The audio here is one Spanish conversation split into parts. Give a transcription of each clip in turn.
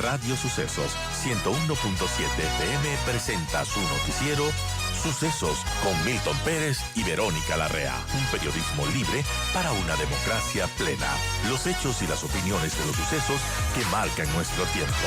Radio Sucesos 101.7 FM presenta su noticiero Sucesos con Milton Pérez y Verónica Larrea. Un periodismo libre para una democracia plena. Los hechos y las opiniones de los sucesos que marcan nuestro tiempo.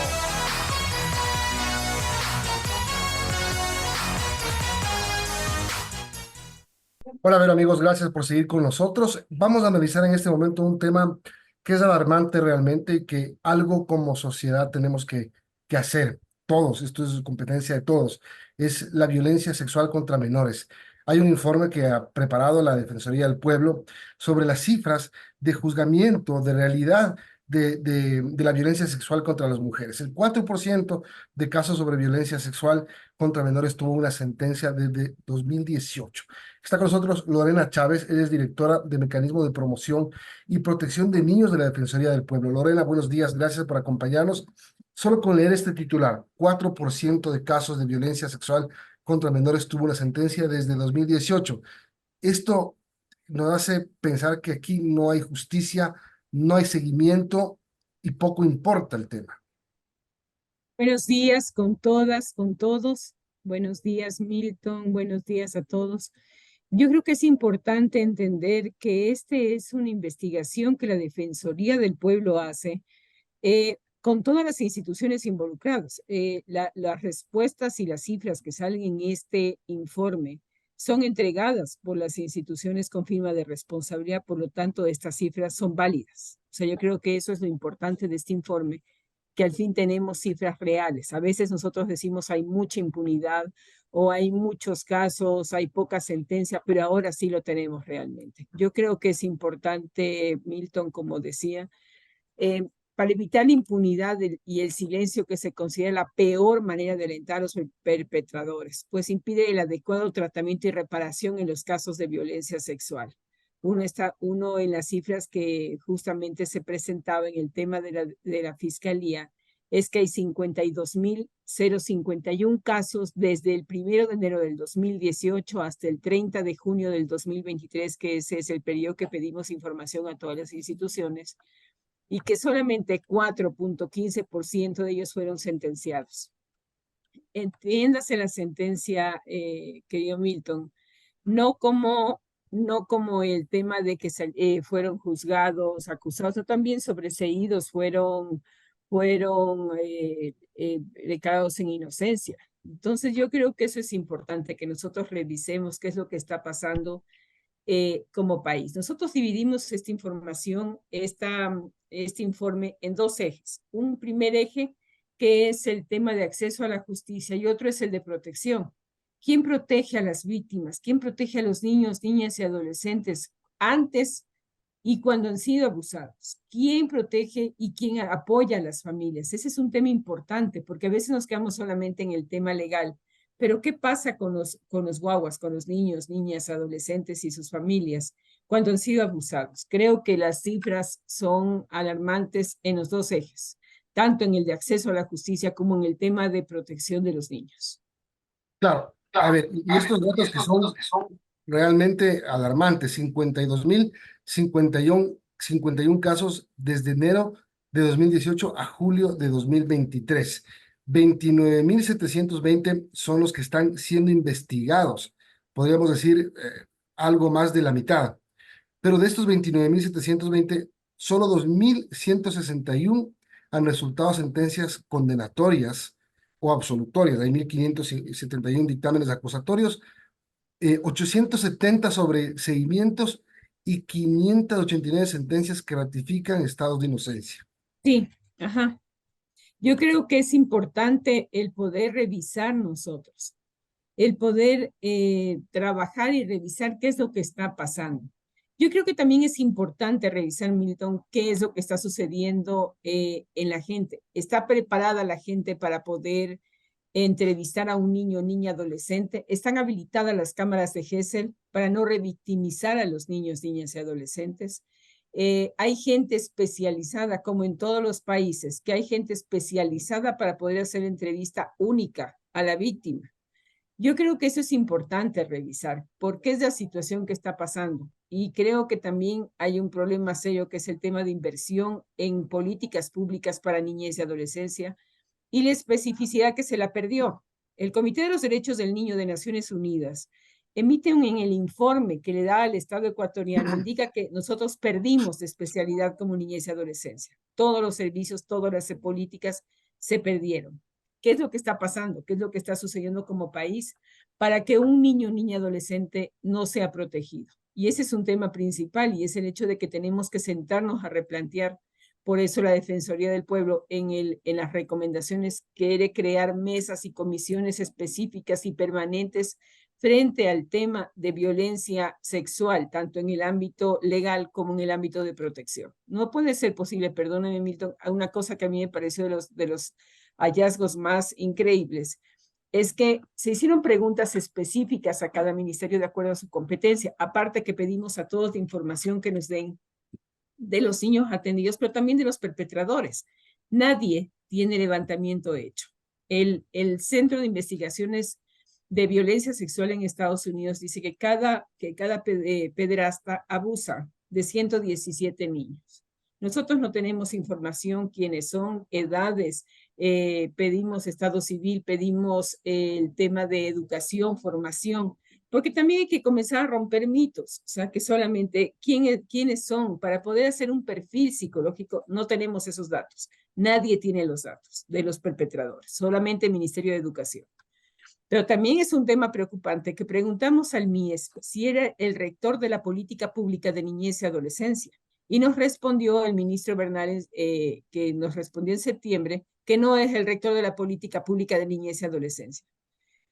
Hola, Vero, amigos, gracias por seguir con nosotros. Vamos a analizar en este momento un tema que es alarmante realmente y que algo como sociedad tenemos que hacer todos. Esto es competencia de todos. Es la violencia sexual contra menores. Hay un informe que ha preparado la Defensoría del Pueblo sobre las cifras de juzgamiento, de realidad de la violencia sexual contra las mujeres. El 4% de casos sobre violencia sexual contra menores tuvo una sentencia desde 2018. Está con nosotros Lorena Chávez, ella es directora de Mecanismo de Promoción y Protección de Niños de la Defensoría del Pueblo. Lorena, buenos días, gracias por acompañarnos. Solo con leer este titular, 4% de casos de violencia sexual contra menores tuvo una sentencia desde 2018. Esto nos hace pensar que aquí no hay justicia, no hay seguimiento y poco importa el tema. Buenos días con todas, con todos. Buenos días, Milton. Buenos días a todos. Yo creo que es importante entender que este es una investigación que la Defensoría del Pueblo hace con todas las instituciones involucradas. Las respuestas y las cifras que salen en este informe son entregadas por las instituciones con firma de responsabilidad, por lo tanto, estas cifras son válidas. O sea, yo creo que eso es lo importante de este informe, que al fin tenemos cifras reales. A veces nosotros decimos hay mucha impunidad o hay muchos casos, hay poca sentencia, pero ahora sí lo tenemos realmente. Yo creo que es importante, Milton, como decía, para evitar la impunidad y el silencio que se considera la peor manera de alentar a los perpetradores, pues impide el adecuado tratamiento y reparación en los casos de violencia sexual. Uno en las cifras que justamente se presentaba en el tema de la Fiscalía es que hay 52.051 casos desde el 1 de enero del 2018 hasta el 30 de junio del 2023, que ese es el periodo que pedimos información a todas las instituciones, y que solamente 4.15% de ellos fueron sentenciados. Entiéndase la sentencia, querido Milton, no como el tema de que fueron juzgados, acusados, o también sobreseídos, fueron declarados en inocencia. Entonces yo creo que eso es importante, que nosotros revisemos qué es lo que está pasando como país. Nosotros dividimos esta información, este informe en dos ejes. Un primer eje que es el tema de acceso a la justicia y otro es el de protección. ¿Quién protege a las víctimas? ¿Quién protege a los niños, niñas y adolescentes antes y cuando han sido abusados? ¿Quién protege y quién apoya a las familias? Ese es un tema importante porque a veces nos quedamos solamente en el tema legal. Pero ¿qué pasa con los guaguas, con los niños, niñas, adolescentes y sus familias cuando han sido abusados? Creo que las cifras son alarmantes en los dos ejes, tanto en el de acceso a la justicia como en el tema de protección de los niños. Claro, a ver, y estos datos que son realmente alarmantes, 52.051 casos desde enero de 2018 a julio de 2023. 29.720 son los que están siendo investigados. Podríamos decir algo más de la mitad. Pero de estos 29.720, solo 2.161 han resultado sentencias condenatorias o absolutorias. Hay 1.571 dictámenes acusatorios, 870 sobre seguimientos y 589 sentencias que ratifican estados de inocencia. Sí, ajá. Yo creo que es importante el poder revisar nosotros, el poder trabajar y revisar qué es lo que está pasando. Yo creo que también es importante revisar, Milton, qué es lo que está sucediendo en la gente. ¿Está preparada la gente para poder entrevistar a un niño, niña, adolescente? ¿Están habilitadas las cámaras de Gesell para no revictimizar a los niños, niñas y adolescentes? Hay gente especializada, como en todos los países, que hay gente especializada para poder hacer entrevista única a la víctima. Yo creo que eso es importante revisar, porque es la situación que está pasando. y creo que también hay un problema serio que es el tema de inversión en políticas públicas para niñez y adolescencia y la especificidad que se la perdió. El Comité de los Derechos del Niño de Naciones Unidas emite en el informe que le da al Estado ecuatoriano, indica que nosotros perdimos de especialidad como niñez y adolescencia. Todos los servicios, todas las políticas se perdieron. ¿Qué es lo que está pasando? ¿Qué es lo que está sucediendo como país para que un niño o niña adolescente no sea protegido? Y ese es un tema principal y es el hecho de que tenemos que sentarnos a replantear. Por eso la Defensoría del Pueblo en las recomendaciones quiere crear mesas y comisiones específicas y permanentes frente al tema de violencia sexual, tanto en el ámbito legal como en el ámbito de protección. No puede ser posible, perdóname Milton, una cosa que a mí me pareció de los hallazgos más increíbles, es que se hicieron preguntas específicas a cada ministerio de acuerdo a su competencia, aparte que pedimos a todos de información que nos den de los niños atendidos, pero también de los perpetradores. Nadie tiene levantamiento hecho. El Centro de Investigaciones de Violencia Sexual en Estados Unidos dice que cada pederasta abusa de 117 niños. Nosotros no tenemos información quiénes son, edades, pedimos estado civil, pedimos el tema de educación, formación, porque también hay que comenzar a romper mitos, o sea, que solamente quiénes son, para poder hacer un perfil psicológico, no tenemos esos datos. Nadie tiene los datos de los perpetradores, solamente el Ministerio de Educación. Pero también es un tema preocupante que preguntamos al MIES si era el rector de la política pública de niñez y adolescencia. Y nos respondió el ministro Bernales, que nos respondió en septiembre, que no es el rector de la política pública de niñez y adolescencia.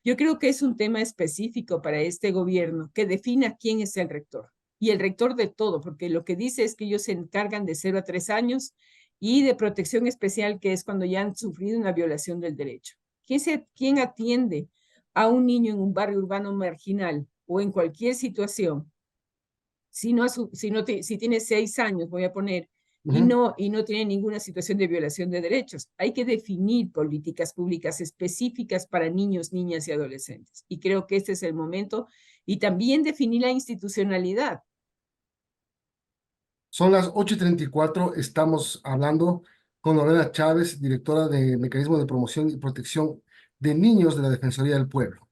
Yo creo que es un tema específico para este gobierno que defina quién es el rector. Y el rector de todo, porque lo que dice es que ellos se encargan de 0 a 3 años y de protección especial, que es cuando ya han sufrido una violación del derecho. ¿Quién atiende a un niño en un barrio urbano marginal o en cualquier situación? Si tiene 6 años, voy a poner, y no tiene ninguna situación de violación de derechos. Hay que definir políticas públicas específicas para niños, niñas y adolescentes. Y creo que este es el momento. Y también definir la institucionalidad. Son las 8:34, estamos hablando con Lorena Chávez, directora de Mecanismo de Promoción y Protección de Niños de la Defensoría del Pueblo.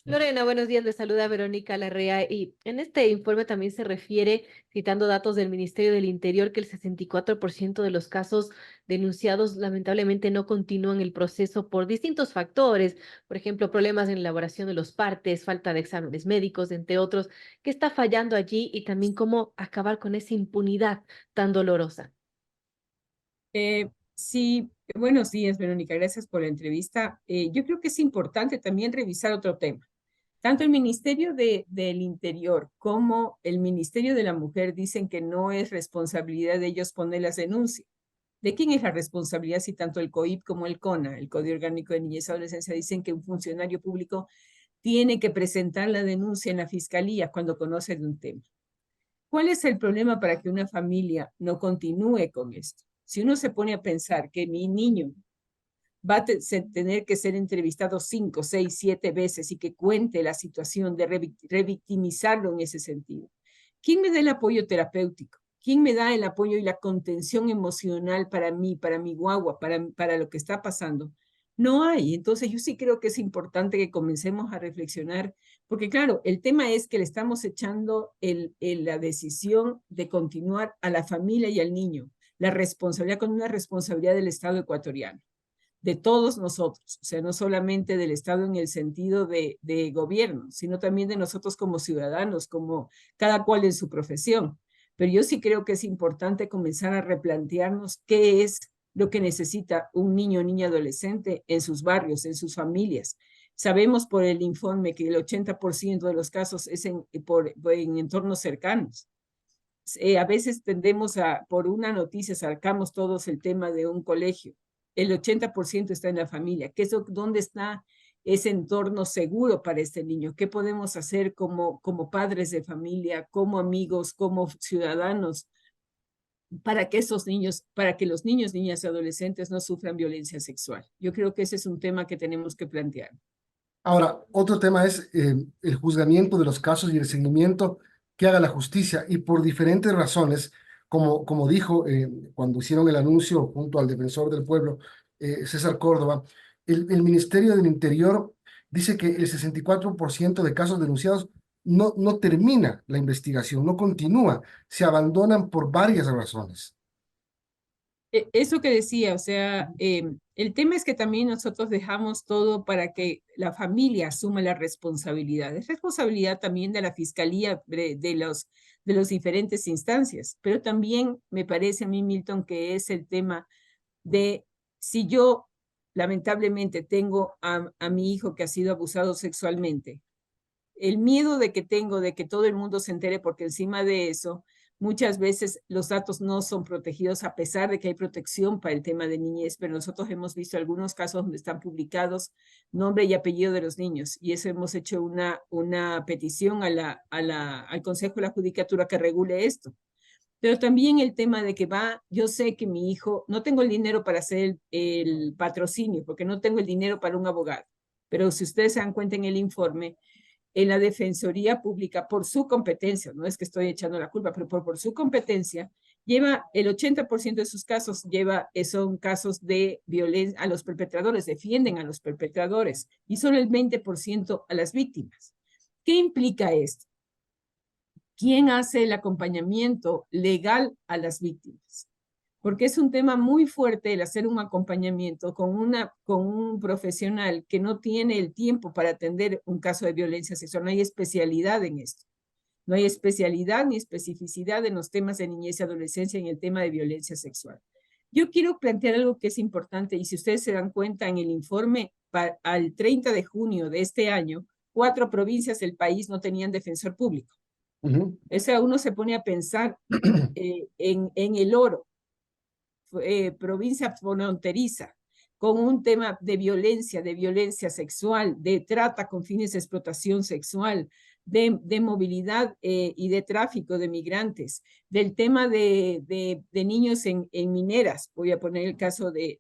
Lorena, buenos días, le saluda Verónica Larrea y en este informe también se refiere, citando datos del Ministerio del Interior, que el 64% de los casos denunciados lamentablemente no continúan el proceso por distintos factores, por ejemplo, problemas en la elaboración de los partes, falta de exámenes médicos, entre otros. ¿Qué está fallando allí y también cómo acabar con esa impunidad tan dolorosa? Sí, buenos días, Verónica, gracias por la entrevista. Yo creo que es importante también revisar otro tema. Tanto el Ministerio del Interior como el Ministerio de la Mujer dicen que no es responsabilidad de ellos poner las denuncias. ¿De quién es la responsabilidad si tanto el COIP como el CONA, el Código Orgánico de Niñez y Adolescencia, dicen que un funcionario público tiene que presentar la denuncia en la fiscalía cuando conoce de un tema? ¿Cuál es el problema para que una familia no continúe con esto? Si uno se pone a pensar que mi niño va a tener que ser entrevistado 5, 6, 7 veces y que cuente la situación de revictimizarlo en ese sentido. ¿Quién me da el apoyo terapéutico? ¿Quién me da el apoyo y la contención emocional para mí, para mi guagua, para lo que está pasando? No hay. Entonces yo sí creo que es importante que comencemos a reflexionar, porque claro, el tema es que le estamos echando la decisión de continuar a la familia y al niño, la responsabilidad con una responsabilidad del Estado ecuatoriano, de todos nosotros, o sea, no solamente del Estado en el sentido de gobierno, sino también de nosotros como ciudadanos, como cada cual en su profesión. Pero yo sí creo que es importante comenzar a replantearnos qué es lo que necesita un niño o niña adolescente en sus barrios, en sus familias. Sabemos por el informe que el 80% de los casos es en entornos cercanos. A veces tendemos por una noticia, sacamos todos el tema de un colegio. El 80% está en la familia. ¿Dónde está ese entorno seguro para este niño? ¿Qué podemos hacer como padres de familia, como amigos, como ciudadanos, para que los niños, niñas y adolescentes no sufran violencia sexual? Yo creo que ese es un tema que tenemos que plantear. Ahora, otro tema es el juzgamiento de los casos y el seguimiento. que haga la justicia y por diferentes razones, como dijo cuando hicieron el anuncio junto al defensor del pueblo, César Córdoba, el Ministerio del Interior dice que el 64% de casos denunciados no termina la investigación, no continúa, se abandonan por varias razones. Eso que decía, o sea, el tema es que también nosotros dejamos todo para que la familia asuma la responsabilidad. Es responsabilidad también de la fiscalía, de los diferentes instancias, pero también me parece a mí, Milton, que es el tema de si yo lamentablemente tengo a mi hijo que ha sido abusado sexualmente, el miedo de que tengo de que todo el mundo se entere, porque encima de eso, muchas veces los datos no son protegidos a pesar de que hay protección para el tema de niñez, pero nosotros hemos visto algunos casos donde están publicados nombre y apellido de los niños, y eso hemos hecho una petición al Consejo de la Judicatura que regule esto. Pero también el tema de que yo sé que mi hijo, no tengo el dinero para hacer el patrocinio, porque no tengo el dinero para un abogado, pero si ustedes se dan cuenta en el informe, en la Defensoría Pública, por su competencia, no es que estoy echando la culpa, pero por su competencia, lleva el 80% de sus casos, son casos de violencia a los perpetradores, defienden a los perpetradores, y solo el 20% a las víctimas. ¿Qué implica esto? ¿Quién hace el acompañamiento legal a las víctimas? Porque es un tema muy fuerte el hacer un acompañamiento con un profesional que no tiene el tiempo para atender un caso de violencia sexual. No hay especialidad en esto. No hay especialidad ni especificidad en los temas de niñez y adolescencia en el tema de violencia sexual. Yo quiero plantear algo que es importante, y si ustedes se dan cuenta en el informe, al 30 de junio de este año, 4 provincias del país no tenían defensor público. O sea, uno se pone a pensar en el Oro, provincia fronteriza, con un tema de violencia sexual, de trata con fines de explotación sexual, de movilidad y de tráfico de migrantes, del tema de niños en mineras, voy a poner el caso de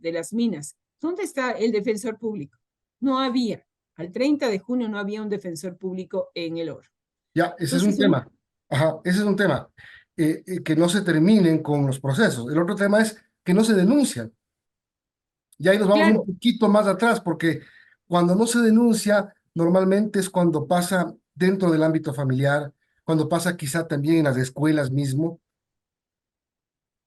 las minas. ¿Dónde está el defensor público? No había. Al 30 de junio no había un defensor público en el Oro. Ya, ese Entonces, es un tema. Ajá, ese es un tema. Que no se terminen con los procesos. El otro tema es que no se denuncian. Y ahí nos vamos un claro, poquito más atrás, porque cuando no se denuncia, normalmente es cuando pasa dentro del ámbito familiar, cuando pasa quizá también en las escuelas mismo.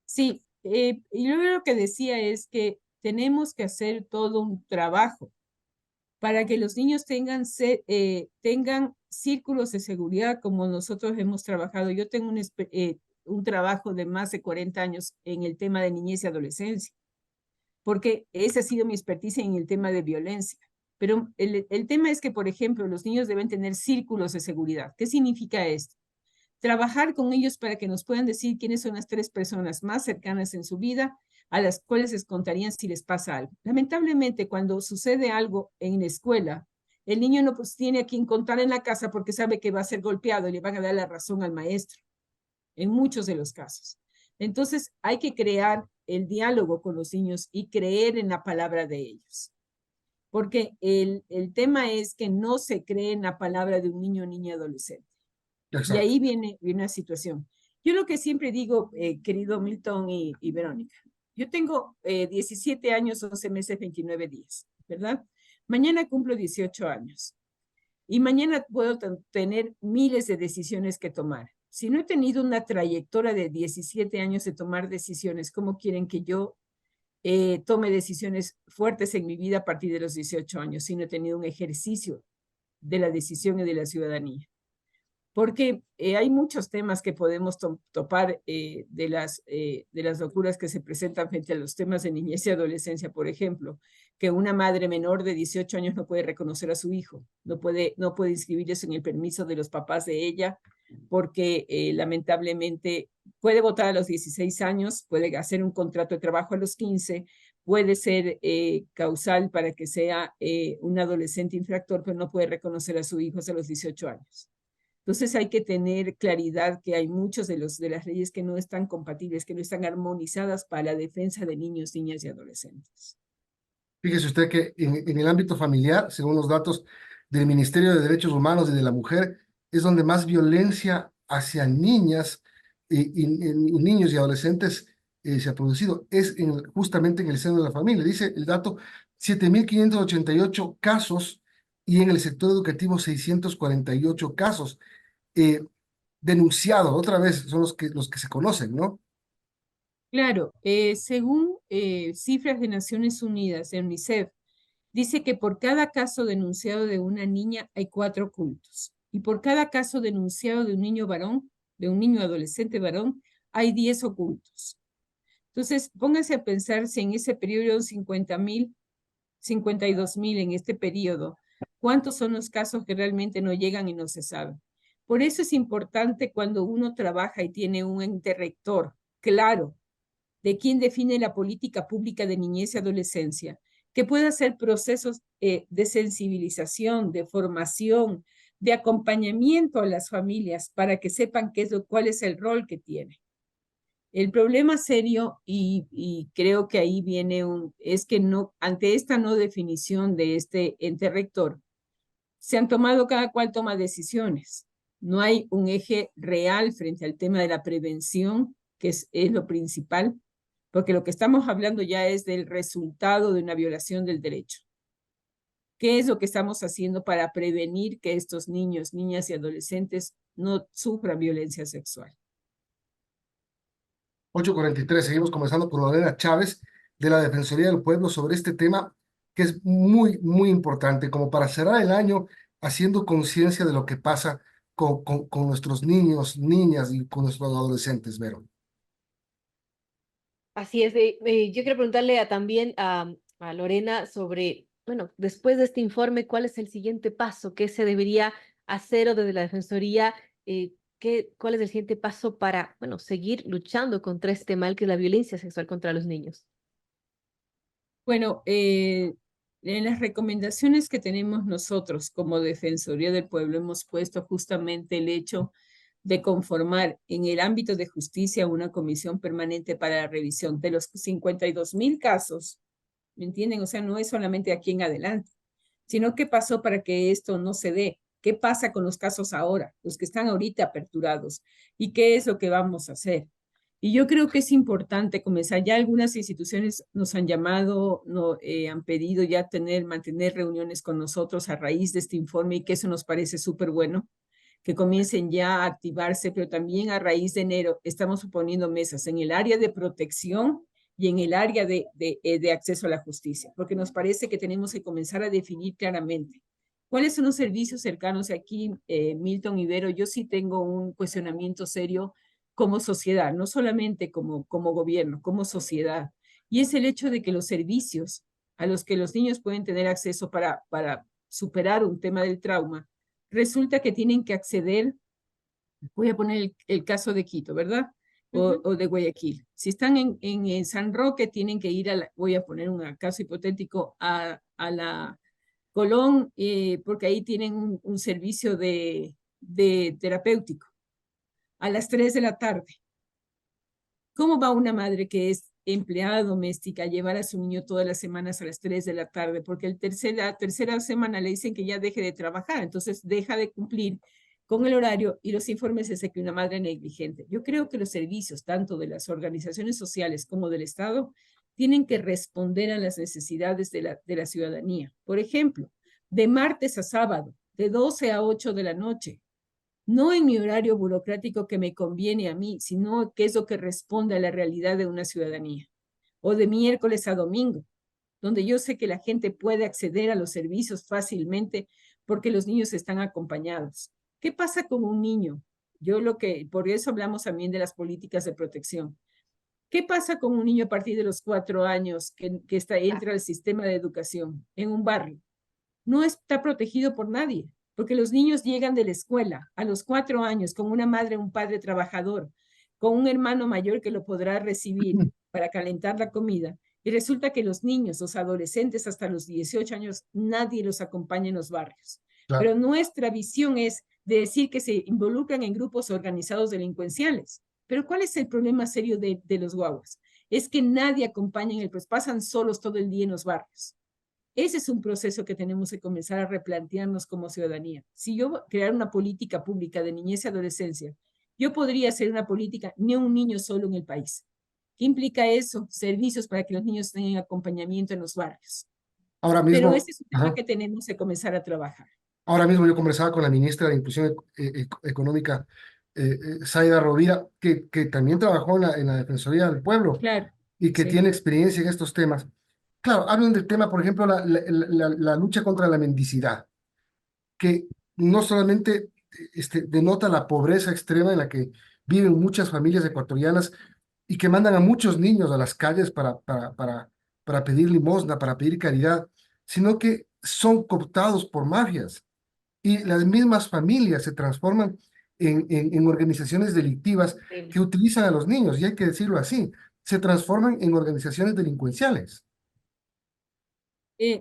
sí, y yo lo que decía es que tenemos que hacer todo un trabajo para que los niños tengan círculos de seguridad como nosotros hemos trabajado. Yo tengo un trabajo de más de 40 años en el tema de niñez y adolescencia, porque esa ha sido mi experticia en el tema de violencia. Pero el tema es que, por ejemplo, los niños deben tener círculos de seguridad. ¿Qué significa esto? Trabajar con ellos para que nos puedan decir quiénes son las 3 personas más cercanas en su vida a las cuales les contarían si les pasa algo. Lamentablemente, cuando sucede algo en la escuela, el niño no tiene a quien contar en la casa porque sabe que va a ser golpeado y le van a dar la razón al maestro, en muchos de los casos. Entonces, hay que crear el diálogo con los niños y creer en la palabra de ellos. Porque el tema es que no se cree en la palabra de un niño, niña, adolescente. Exacto. Y ahí viene una situación. Yo lo que siempre digo, querido Milton y Verónica, yo tengo 17 años, 11 meses, 29 días, ¿verdad? Mañana cumplo 18 años y mañana puedo tener miles de decisiones que tomar. Si no he tenido una trayectoria de 17 años de tomar decisiones, ¿cómo quieren que yo tome decisiones fuertes en mi vida a partir de los 18 años si no he tenido un ejercicio de la decisión y de la ciudadanía? Porque hay muchos temas que podemos topar de las locuras que se presentan frente a los temas de niñez y adolescencia. Por ejemplo, que una madre menor de 18 años no puede reconocer a su hijo, no puede inscribir eso en el permiso de los papás de ella, porque lamentablemente puede votar a los 16 años, puede hacer un contrato de trabajo a los 15, puede ser causal para que sea un adolescente infractor, pero no puede reconocer a su hijo hasta los 18 años. Entonces hay que tener claridad que hay muchos de las leyes que no están compatibles, que no están armonizadas para la defensa de niños, niñas y adolescentes. Fíjese usted que en el ámbito familiar, según los datos del Ministerio de Derechos Humanos y de la Mujer, es donde más violencia hacia niñas y niños y adolescentes se ha producido, es justamente en el seno de la familia. Dice el dato, 7.588 casos y en el sector educativo 648 casos denunciados. Otra vez son los que se conocen, ¿no? Claro, según cifras de Naciones Unidas, de UNICEF, dice que por cada caso denunciado de una niña hay 4 ocultos. Y por cada caso denunciado de un niño varón, de un niño adolescente varón, hay 10 ocultos. Entonces, pónganse a pensar si en ese periodo 50.000, 52.000 en este periodo, ¿cuántos son los casos que realmente no llegan y no se saben? Por eso es importante cuando uno trabaja y tiene un ente rector claro de quién define la política pública de niñez y adolescencia, que pueda hacer procesos de sensibilización, de formación, de acompañamiento a las familias para que sepan cuál es el rol que tiene. El problema serio, y creo que ahí viene es que no, ante esta no definición de este ente rector, se han tomado, cada cual toma decisiones. No hay un eje real frente al tema de la prevención, que es lo principal, porque lo que estamos hablando ya es del resultado de una violación del derecho. ¿Qué es lo que estamos haciendo para prevenir que estos niños, niñas y adolescentes no sufran violencia sexual? 8:43, seguimos conversando con Lorena Chávez de la Defensoría del Pueblo sobre este tema que es muy, muy importante, como para cerrar el año haciendo conciencia de lo que pasa con nuestros niños, niñas y con nuestros adolescentes, Vero. Así es. Yo quiero preguntarle también a Lorena sobre, bueno, después de este informe, ¿cuál es el siguiente paso? ¿Qué se debería hacer o desde la Defensoría? ¿Cuál es el siguiente paso para, bueno, seguir luchando contra este mal que es la violencia sexual contra los niños? Bueno, en las recomendaciones que tenemos nosotros como Defensoría del Pueblo hemos puesto justamente el hecho de conformar en el ámbito de justicia una comisión permanente para la revisión de los 52.000 casos, ¿me entienden? O sea, no es solamente aquí en adelante, sino qué pasó para que esto no se dé, qué pasa con los casos ahora, los que están ahorita aperturados, y qué es lo que vamos a hacer. Y yo creo que es importante comenzar. Ya algunas instituciones nos han llamado, han pedido ya mantener reuniones con nosotros a raíz de este informe y que eso nos parece súper bueno, que comiencen ya a activarse, pero también a raíz de enero estamos poniendo mesas en el área de protección y en el área de acceso a la justicia, porque nos parece que tenemos que comenzar a definir claramente cuáles son los servicios cercanos. Aquí, Milton Ibero, yo sí tengo un cuestionamiento serio como sociedad, no solamente como gobierno, como sociedad. Y es el hecho de que los servicios a los que los niños pueden tener acceso para superar un tema del trauma, resulta que tienen que acceder, voy a poner el caso de Quito, ¿verdad? O de Guayaquil. Si están en San Roque, tienen que ir voy a poner un caso hipotético, a la Colón, porque ahí tienen un servicio de terapéutico a las 3 de la tarde. ¿Cómo va una madre que es empleada doméstica a llevar a su niño todas las semanas a las 3 de la tarde? Porque la tercera semana le dicen que ya deje de trabajar, entonces deja de cumplir con el horario y los informes dicen que una madre negligente. Yo creo que los servicios, tanto de las organizaciones sociales como del Estado, tienen que responder a las necesidades de la ciudadanía. Por ejemplo, de martes a sábado, de 12 a 8 de la noche, no en mi horario burocrático que me conviene a mí, sino que es lo que responde a la realidad de una ciudadanía. O de miércoles a domingo, donde yo sé que la gente puede acceder a los servicios fácilmente porque los niños están acompañados. ¿Qué pasa con un niño? Por eso hablamos también de las políticas de protección. ¿Qué pasa con un niño a partir de los 4 años que entra al sistema de educación en un barrio? No está protegido por nadie, porque los niños llegan de la escuela a los 4 años con una madre o un padre trabajador, con un hermano mayor que lo podrá recibir para calentar la comida, y resulta que los niños, los adolescentes hasta los 18 años, nadie los acompaña en los barrios. Claro. Pero nuestra visión es de decir que se involucran en grupos organizados delincuenciales. Pero ¿cuál es el problema serio de los guaguas? Es que nadie acompaña en el proceso, pasan solos todo el día en los barrios. Ese es un proceso que tenemos que comenzar a replantearnos como ciudadanía. Si yo crear una política pública de niñez y adolescencia, yo podría hacer una política ni un niño solo en el país. ¿Qué implica eso? Servicios para que los niños tengan acompañamiento en los barrios. Ahora Pero mismo, ese es un tema ajá, que tenemos que comenzar a trabajar. ahora mismo yo conversaba con la ministra de Inclusión Económica, Zaida Rovira, que también trabajó en la Defensoría del Pueblo Claro, y que sí. tiene experiencia en estos temas. Claro, hablan del tema, por ejemplo, la lucha contra la mendicidad, que no solamente denota la pobreza extrema en la que viven muchas familias ecuatorianas y que mandan a muchos niños a las calles para pedir limosna, para pedir caridad, sino que son cooptados por mafias y las mismas familias se transforman en organizaciones delictivas que utilizan a los niños, y hay que decirlo así, se transforman en organizaciones delincuenciales.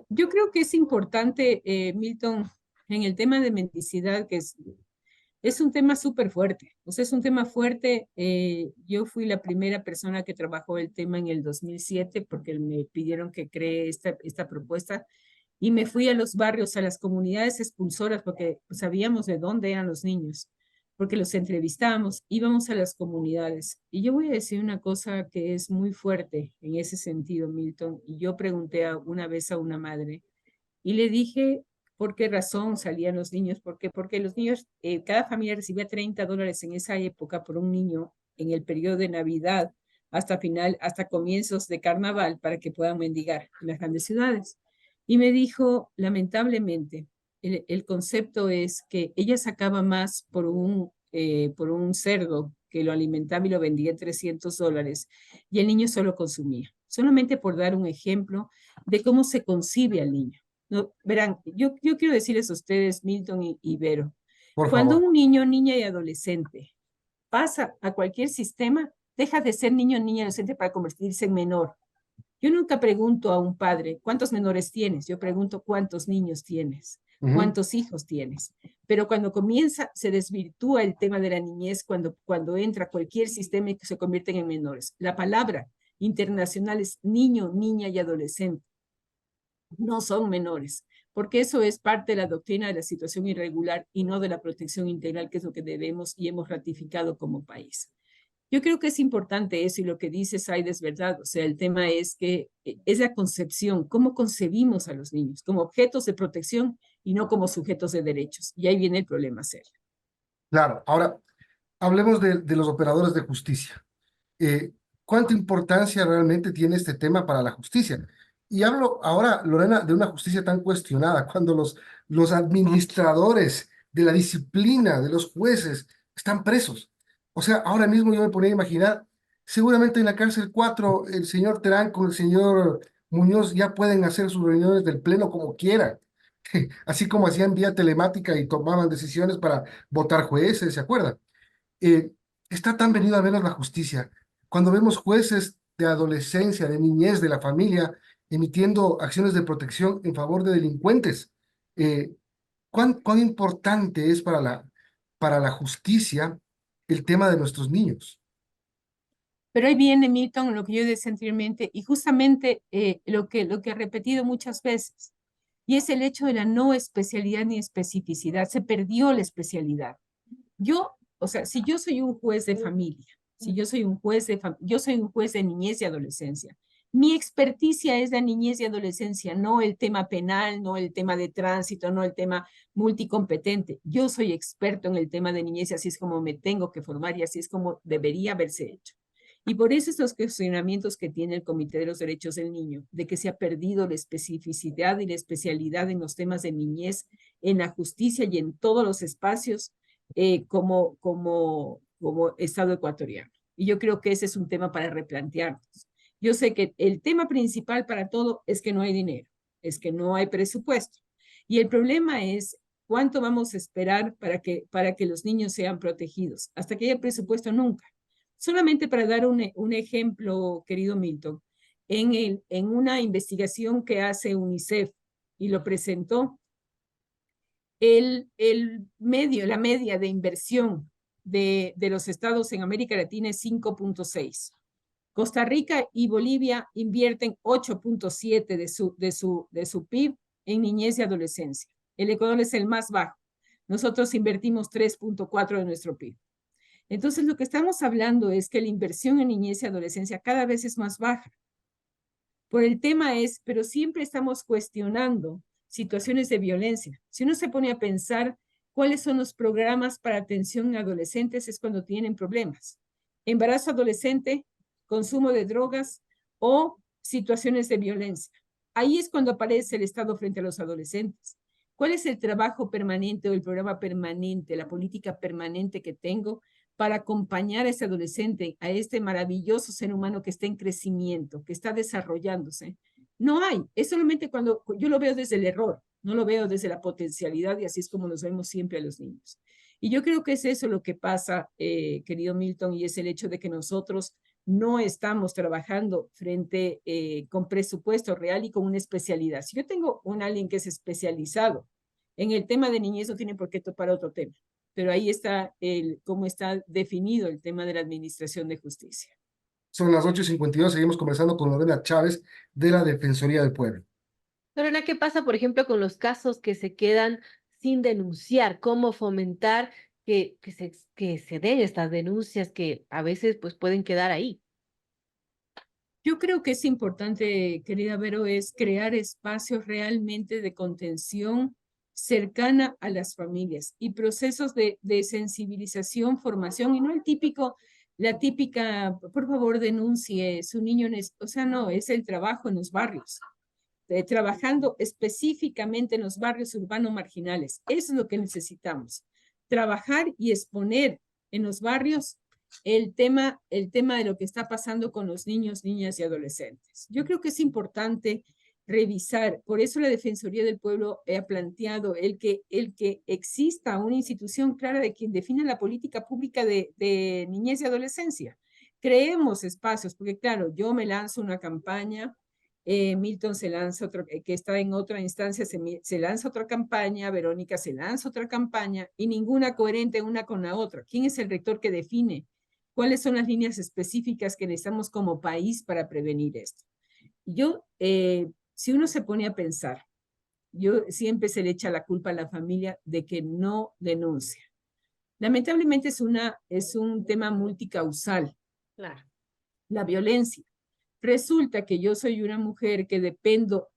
Yo creo que es importante, Milton, en el tema de mendicidad, que es un tema súper fuerte. O sea, es un tema fuerte. Yo fui la primera persona que trabajó el tema en el 2007 porque me pidieron que cree esta propuesta y me fui a los barrios, a las comunidades expulsoras porque sabíamos de dónde eran los niños, porque los entrevistábamos, íbamos a las comunidades. Y yo voy a decir una cosa que es muy fuerte en ese sentido, Milton. Y yo pregunté una vez a una madre y le dije, ¿por qué razón salían los niños? Porque los niños, cada familia recibía $30 en esa época por un niño en el periodo de Navidad hasta comienzos de carnaval para que puedan mendigar en las grandes ciudades. Y me dijo, lamentablemente, el concepto es que ella sacaba más por un cerdo que lo alimentaba y lo vendía en $300 y el niño solo consumía. Solamente por dar un ejemplo de cómo se concibe al niño. No, verán, yo quiero decirles a ustedes, Milton y Vero, Por cuando favor. un niño, niña y adolescente pasa a cualquier sistema, deja de ser niño, niña y adolescente para convertirse en menor. Yo nunca pregunto a un padre, ¿cuántos menores tienes? Yo pregunto, ¿cuántos niños tienes? Ujú. ¿Cuántos hijos tienes? Pero cuando comienza, se desvirtúa el tema de la niñez cuando entra cualquier sistema y que se convierten en menores. La palabra internacional es niño, niña y adolescente. No son menores, porque eso es parte de la doctrina de la situación irregular y no de la protección integral, que es lo que debemos y hemos ratificado como país. Yo creo que es importante eso y lo que dice Zaida es verdad. O sea, el tema es que es la concepción, cómo concebimos a los niños como objetos de protección y no como sujetos de derechos. Y ahí viene el problema serio. Claro, ahora hablemos de los operadores de justicia. ¿Cuánta importancia realmente tiene este tema para la justicia? Y hablo ahora, Lorena, de una justicia tan cuestionada, cuando los administradores de la disciplina, de los jueces, están presos. O sea, ahora mismo yo me ponía a imaginar, seguramente en la cárcel 4, el señor Terán con el señor Muñoz ya pueden hacer sus reuniones del pleno como quieran, así como hacían vía telemática y tomaban decisiones para votar jueces, ¿se acuerdan? eh, Está tan venido a menos la justicia. Cuando vemos jueces de adolescencia, de niñez, de la familia, emitiendo acciones de protección en favor de delincuentes, eh, ¿cuán importante es para la justicia el tema de nuestros niños? Pero ahí viene, Milton, lo que yo decía anteriormente, y justamente lo que he repetido muchas veces, y es el hecho de la no especialidad ni especificidad. Se perdió la especialidad. Yo, o sea, si yo soy un juez de familia, si yo soy un juez yo soy un juez de niñez y adolescencia. Mi experticia es la niñez y adolescencia, no el tema penal, no el tema de tránsito, no el tema multicompetente. Yo soy experto en el tema de niñez y así es como me tengo que formar y así es como debería haberse hecho. Y por eso estos cuestionamientos que tiene el Comité de los Derechos del Niño, de que se ha perdido la especificidad y la especialidad en los temas de niñez, en la justicia y en todos los espacios, como Estado ecuatoriano. Y yo creo que ese es un tema para replantearnos. Yo sé que el tema principal para todo es que no hay dinero, es que no hay presupuesto. Y el problema es cuánto vamos a esperar para que los niños sean protegidos. Hasta que haya presupuesto, nunca. Solamente para dar un ejemplo, querido Milton, en una investigación que hace UNICEF y lo presentó, la media de inversión de los estados en América Latina es 5.6. Costa Rica y Bolivia invierten 8.7 de su PIB en niñez y adolescencia. El Ecuador es el más bajo. Nosotros invertimos 3.4 de nuestro PIB. Entonces, lo que estamos hablando es que la inversión en niñez y adolescencia cada vez es más baja. Por el tema es, pero siempre estamos cuestionando situaciones de violencia. Si uno se pone a pensar cuáles son los programas para atención a adolescentes, es cuando tienen problemas. Embarazo adolescente, consumo de drogas o situaciones de violencia. Ahí es cuando aparece el Estado frente a los adolescentes. ¿Cuál es el trabajo permanente o el programa permanente, la política permanente que tengo para acompañar a ese adolescente, a este maravilloso ser humano que está en crecimiento, que está desarrollándose? No hay, es solamente cuando yo lo veo desde el error, no lo veo desde la potencialidad, y así es como nos vemos siempre a los niños. Y yo creo que es eso lo que pasa, querido Milton, y es el hecho de que nosotros no estamos trabajando frente con presupuesto real y con una especialidad. Si yo tengo alguien que es especializado en el tema de niñez, no tiene por qué topar otro tema. Pero ahí está cómo está definido el tema de la administración de justicia. Son las 8:52, seguimos conversando con Lorena Chávez de la Defensoría del Pueblo. Lorena, ¿qué pasa, por ejemplo, con los casos que se quedan sin denunciar? ¿Cómo fomentar que se den estas denuncias que a veces pues, pueden quedar ahí? Yo creo que es importante, querida Vero, es crear espacios realmente de contención cercana a las familias y procesos de sensibilización, formación, y no la típica, por favor, denuncie, su niño, o sea, no, es el trabajo en los barrios, trabajando específicamente en los barrios urbanos marginales. Eso es lo que necesitamos, trabajar y exponer en los barrios el tema de lo que está pasando con los niños, niñas y adolescentes. Yo creo que es importante revisar, por eso la Defensoría del Pueblo ha planteado el que exista una institución clara de quien defina la política pública de niñez y adolescencia. Creemos espacios, porque claro, yo me lanzo una campaña, Milton se lanza otro, que está en otra instancia, se lanza otra campaña, Verónica se lanza otra campaña, y ninguna coherente una con la otra. ¿Quién es el rector que define cuáles son las líneas específicas que necesitamos como país para prevenir esto? Yo, si uno se pone a pensar, yo siempre se le echa la culpa a la familia de que no denuncia. Lamentablemente es un tema multicausal. Claro. La violencia. Resulta que yo soy una mujer que dependo,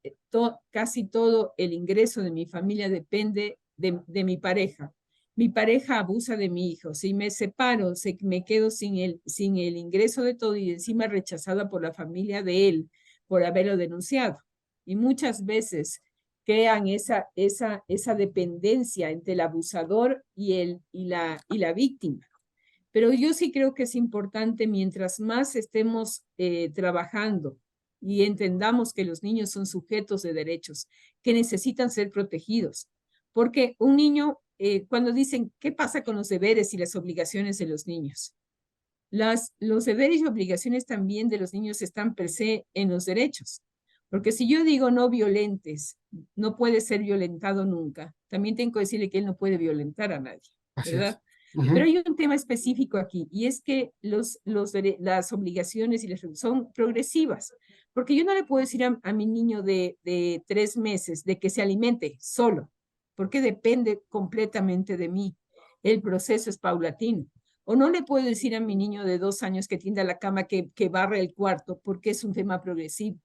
casi todo el ingreso de mi familia depende de mi pareja. Mi pareja abusa de mi hijo. Si me separo, me quedo sin el ingreso de todo y encima rechazada por la familia de él por haberlo denunciado. Y muchas veces crean esa dependencia entre el abusador y la víctima. Pero yo sí creo que es importante, mientras más estemos trabajando y entendamos que los niños son sujetos de derechos, que necesitan ser protegidos. Porque un niño, cuando dicen, ¿qué pasa con los deberes y las obligaciones de los niños? Los deberes y obligaciones también de los niños están per se en los derechos. Porque si yo digo no violentes, no puede ser violentado nunca, también tengo que decirle que él no puede violentar a nadie, ¿verdad? Pero hay un tema específico aquí, y es que las obligaciones son progresivas, porque yo no le puedo decir a mi niño de 3 meses de que se alimente solo, porque depende completamente de mí. El proceso es paulatino. O no le puedo decir a mi niño de 2 años que tienda la cama, que barre el cuarto, porque es un tema progresivo.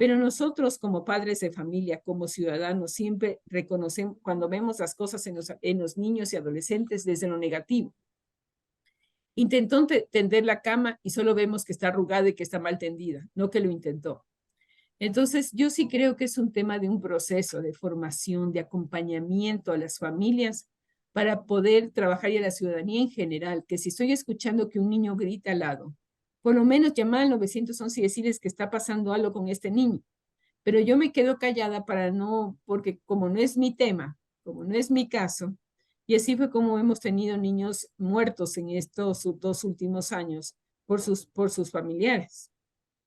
Pero nosotros como padres de familia, como ciudadanos, siempre reconocemos cuando vemos las cosas en los niños y adolescentes desde lo negativo. Intentó tender la cama y solo vemos que está arrugada y que está mal tendida, no que lo intentó. Entonces, yo sí creo que es un tema de un proceso de formación, de acompañamiento a las familias para poder trabajar, y a la ciudadanía en general, que si estoy escuchando que un niño grita al lado, por lo menos llamar al 911 y decirles que está pasando algo con este niño. Pero yo me quedo callada porque como no es mi tema, como no es mi caso, y así fue como hemos tenido niños muertos en estos 2 últimos años por sus familiares.